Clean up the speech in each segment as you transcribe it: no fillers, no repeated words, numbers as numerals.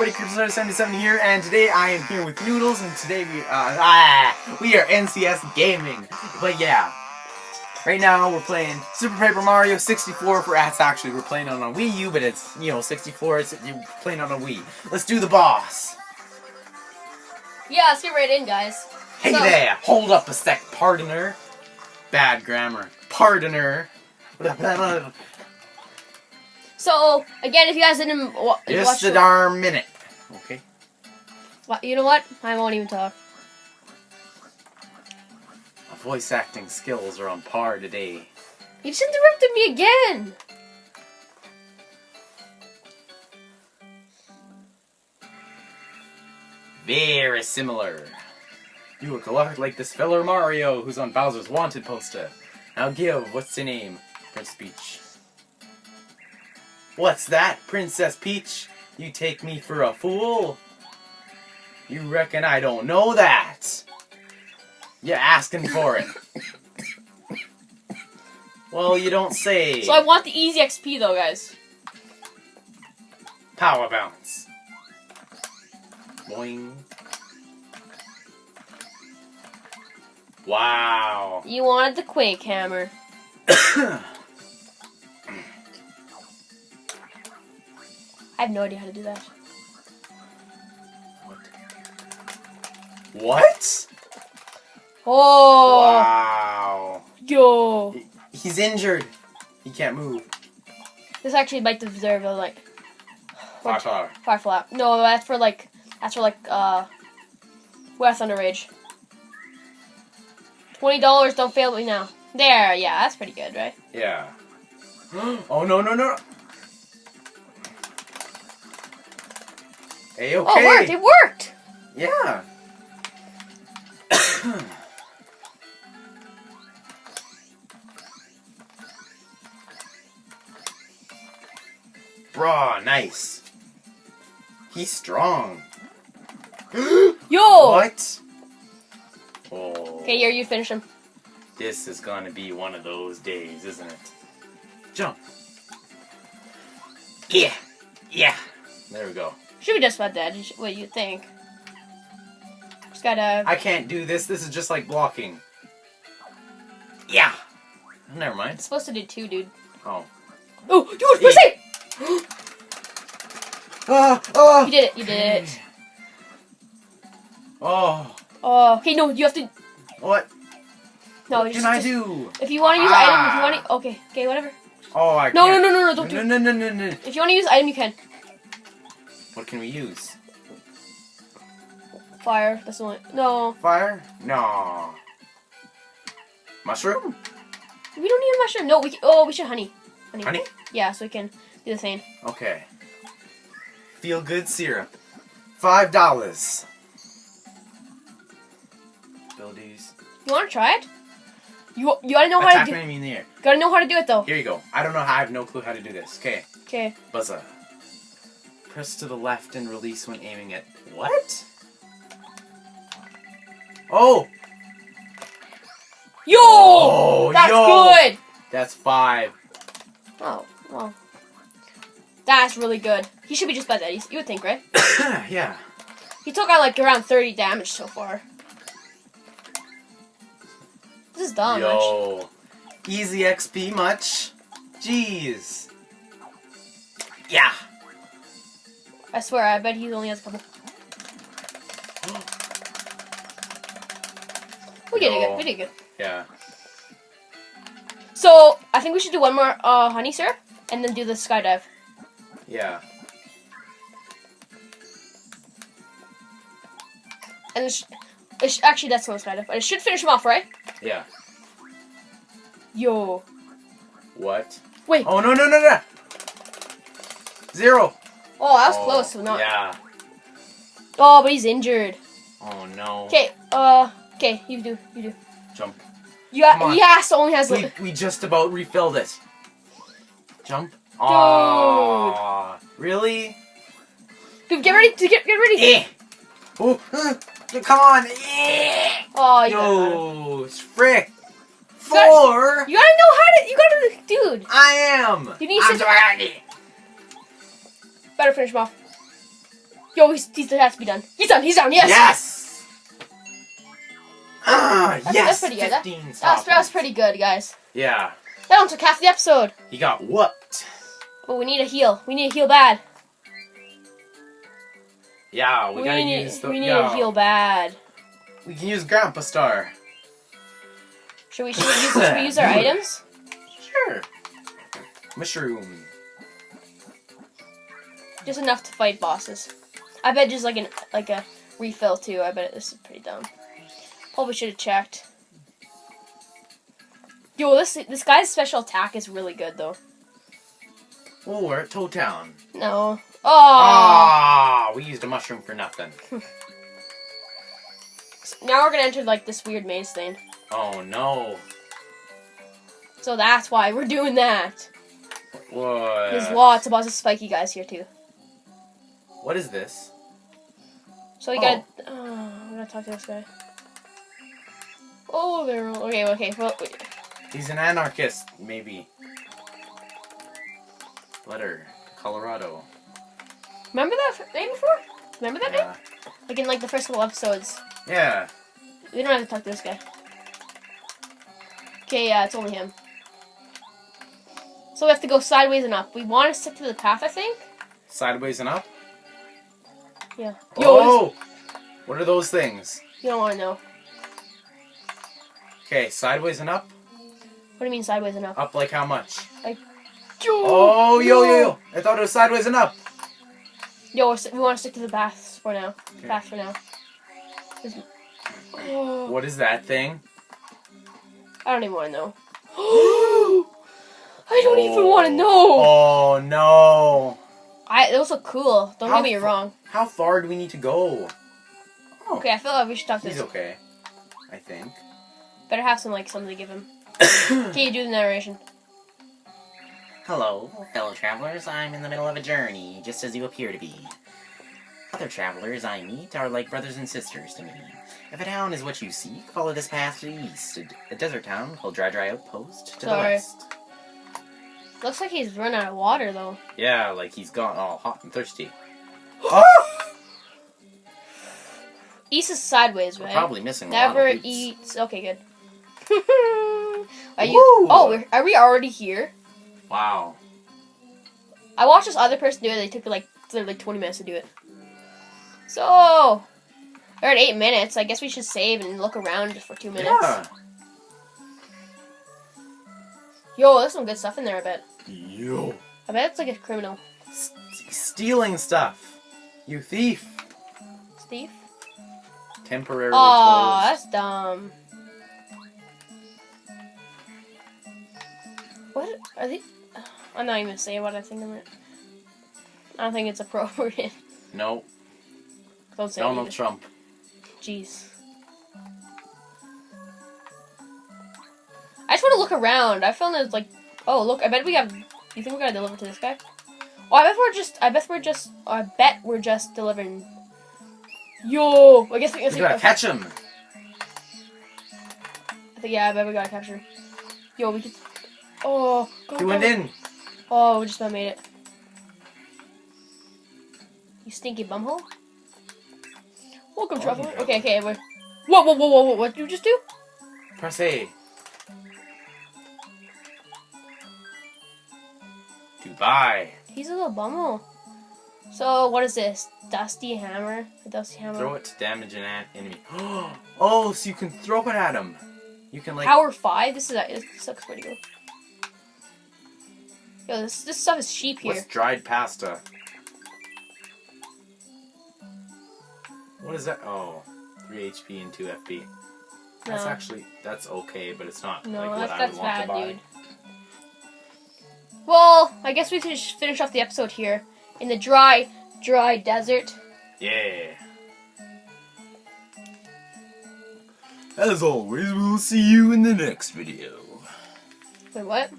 everybody, Cryptozoid77 here, and today I am here with Noodles, and today we are NCS Gaming. But yeah, right now we're playing Super Paper Mario 64 for us. Actually, we're playing on a Wii U, but it's, 64, you're playing on a Wii. Let's do the boss. Yeah, let's get right in, guys. Hey there, hold up a sec, pardoner. Bad grammar. Pardoner. So, again, if you guys didn't watch Just a darn minute. Okay. You know what? I won't even talk. My voice acting skills are on par today. You just interrupted me again! Very similar. You look a lot like this feller Mario who's on Bowser's Wanted poster. Now give, what's your name? Princess Peach. What's that, Princess Peach? You take me for a fool? You reckon I don't know that? You're asking for it. Well, you don't say. So I want the easy XP though, guys. Power bounce. Boing. Wow. You wanted the Quake Hammer. I have no idea how to do that. What? Oh! Wow. Yo! He's injured. He can't move. This actually might deserve a, like... Fire. Fire flap. No, that's for Thunder Rage. $20, don't fail me now. There, yeah, that's pretty good, right? Yeah. Oh, no. Hey, okay. Oh, it worked! It worked! Yeah. Bruh, nice. He's strong. Yo! What? Oh. Okay, here, you finish him. This is gonna be one of those days, isn't it? Jump. Yeah. There we go. Should be just about that. What you think? Just gotta... I can't do this. This is just like blocking. Yeah. Never mind. It's supposed to do 2, dude. Oh. Oh, dude, press Oh. You did it. Oh. Oh, okay, no, you have to... What? No, What can I do? If you want to use item, if you want to... Okay, whatever. Oh, I No, can't. no, don't do it. No. If you want to use item, you can. What can we use? Fire, that's the only... No. Fire? No. Mushroom? We don't need a mushroom. No, we should honey. Honey? Yeah, so we can do the thing. Okay. Feel good syrup. $5. Abilities. You want to try it? You gotta know how to do... Attack enemy in the air. Gotta know how to do it, though. Here you go. I don't know how. I have no clue how to do this. Okay. Okay. Buzzer. Press to the left and release when aiming at... What? Oh! Yo! Oh, that's yo! good! That's 5. Oh, well. That's really good. He should be just about that. You would think, right? Yeah. He took out, like, around 30 damage so far. This is dumb, Yo. Easy XP much? Jeez. Yeah. I swear, I bet he only has a couple. We did good. We did good. Yeah. So, I think we should do one more honey syrup, and then do the skydive. Yeah. And actually, that's not a skydive, but it should finish him off, right? Yeah. Yo. What? Wait. Oh, no. 0. Oh, that was close. So not. Yeah. Oh, but he's injured. Oh, no. Okay, okay, you do. Jump. He only has... We just about refilled it. Jump. Oh, really? Dude, get ready. Get ready. Yeah. Oh, come on. Yeah. Oh, you Yo, frick. You gotta- 4. You gotta know how to... You gotta... Dude. I am. You need I'm to... sorry. Better finish him off. Yo, he has to be done. He's done. He's done. Yes. Yes! Yes! That's pretty good. 15 stop That was points. pretty good, guys. Yeah. That one took half the episode. He got whooped. But we need a heal. We need a heal bad. Yeah, we gotta use the... We need a heal bad. We can use Grandpa Star. Should we use our items? Sure. Mushroom. Just enough to fight bosses. I bet just like a refill too. I bet this is pretty dumb. Probably should have checked. Yo, this guy's special attack is really good though. Oh, we're at Toad Town. No. Oh. Ah, we used a mushroom for nothing. Now we're gonna enter like this weird maze thing. Oh no. So that's why we're doing that. What? There's lots of spiky guys here too. What is this? So we gotta. I'm gonna talk to this guy. Oh, they're okay. Well, wait. He's an anarchist, maybe. Letter, Colorado. Remember that name before? Remember that name? Yeah. Like in like the first couple episodes. Yeah. We don't have to talk to this guy. Okay, yeah, it's only him. So we have to go sideways and up. We want to stick to the path, I think. Sideways and up? Yeah. Oh! What are those things? You don't want to know. Okay, sideways and up? What do you mean sideways and up? Up like how much? Like. Oh, yo. I thought it was sideways and up. Yo, we want to stick to the paths for now. Okay. Path for now. Oh, What is that thing? I don't even want to know. I don't even want to know. Oh, no. Those look cool. Don't get me wrong. How far do we need to go? Oh, Okay, I feel like we should talk to he's this. okay. I think. Better have something to give him. Can you do the narration? Hello, fellow travelers. I'm in the middle of a journey, just as you appear to be. Other travelers I meet are like brothers and sisters to me. If a town is what you seek, follow this path to the east. A desert town called Dry Outpost to the Sorry. west. Looks like he's run out of water though. Yeah, like he's gone all hot and thirsty. East is sideways, We're right? probably missing a Never lot of boots. eats. Okay, good. Are you? Woo! Oh, are we already here? Wow. I watched this other person do it. They took like 20 minutes to do it. So we're at 8 minutes. I guess we should save and look around just for 2 minutes. Yeah. Yo, there's some good stuff in there. I bet. Yo. I bet it's like a criminal. Stealing stuff. You thief. Steve. Temporarily Aw, closed. that's dumb. What are they? I'm not even saying what I think of it. I don't think it's appropriate. No. Don't say it Donald either. Trump. Jeez. I just want to look around. I found there's like, oh look, I bet we have. You think we're gonna deliver to this guy? Oh, I bet we're just delivering. Yo, I guess we We gotta catch him. I think, yeah, I bet we gotta capture him. Yo, we could. Oh, go, He went go. in. Oh, we just about made it. You stinky bumhole. Welcome, Oh, traveler. yeah. Okay, we're. Whoa! What did you just do? Press A. Goodbye. He's a little bumhole. So, what is this? Dusty hammer? A dusty hammer? Throw it to damage an enemy. Oh, so you can throw it at him. You can like. Power 5? This looks pretty good. Yo, this stuff is cheap here. What's dried pasta? What is that? Oh, 3 HP and 2 FP. No. That's okay, but it's not No, like what I that's would want bad, to buy. dude. Well, I guess we should finish off the episode here. In the dry desert. Yeah. As always, we'll see you in the next video. Wait, what?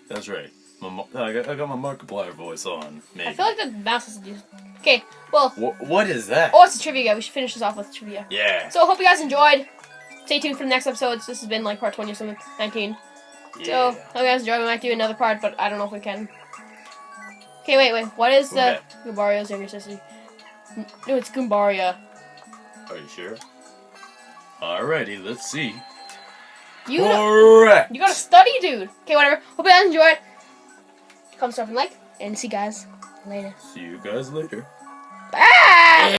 That's right. I got my Markiplier voice on. Maybe. I feel like the mouse has to do. Okay, well. What is that? Oh, it's a trivia guy. We should finish this off with trivia. Yeah. So, hope you guys enjoyed. Stay tuned for the next episodes. This has been like part 20 or something, 19. So, hope you guys enjoyed. We might do another part, but I don't know if we can. Okay, wait. What is the Mario's younger sister? No, it's Goombaria. Are you sure? Alrighty, let's see. You Correct! gotta study, dude. Okay, whatever. Hope you guys enjoyed. Comment, subscribe, and like. And see you guys later. See you guys later.